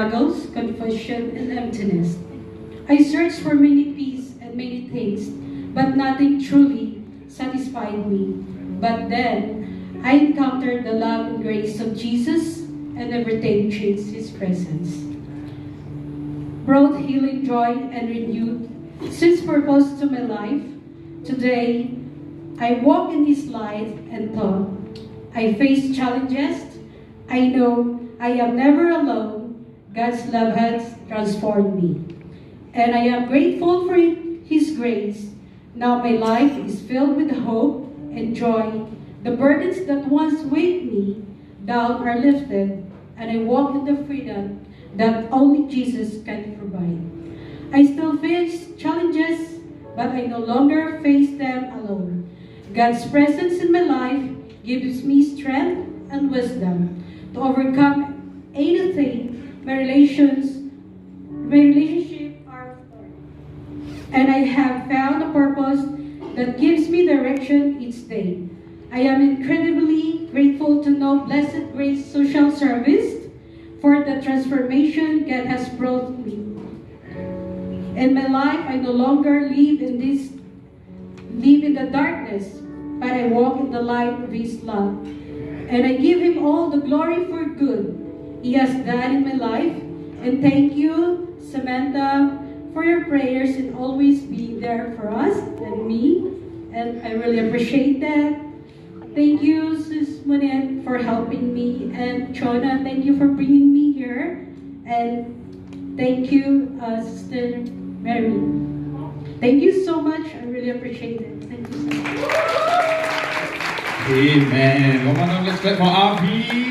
struggles, confusion, and emptiness. I searched for many peace and many things, but nothing truly satisfied me. But then I encountered the love and grace of Jesus, and everything changed His presence. Brought healing, joy, and renewed since purpose to my life. Today, I walk in His light and thought. I face challenges. I know I am never alone. God's love has transformed me. And I am grateful for His grace. Now my life is filled with hope and joy. The burdens that once weighed me down are lifted, and I walk in the freedom that only Jesus can provide. I still face challenges, but I no longer face them alone. God's presence in my life gives me strength and wisdom to overcome anything my relationship are for. And I have found a purpose that gives me direction each day. I am incredibly grateful to know Blessed Grace Social Service for the transformation God has brought me. In my life, I no longer live in the darkness, but I walk in the light of His love. And I give Him all the glory for good He has done in my life. And thank you, Samantha, for your prayers and always being there for us and me. And I really appreciate that. Thank you, Sis Monet, for helping me. And Chona, thank you for bringing me here. And thank you, Sister Mary. Thank you so much. I really appreciate it. Thank you so much. Amen. Let's clap for Avi.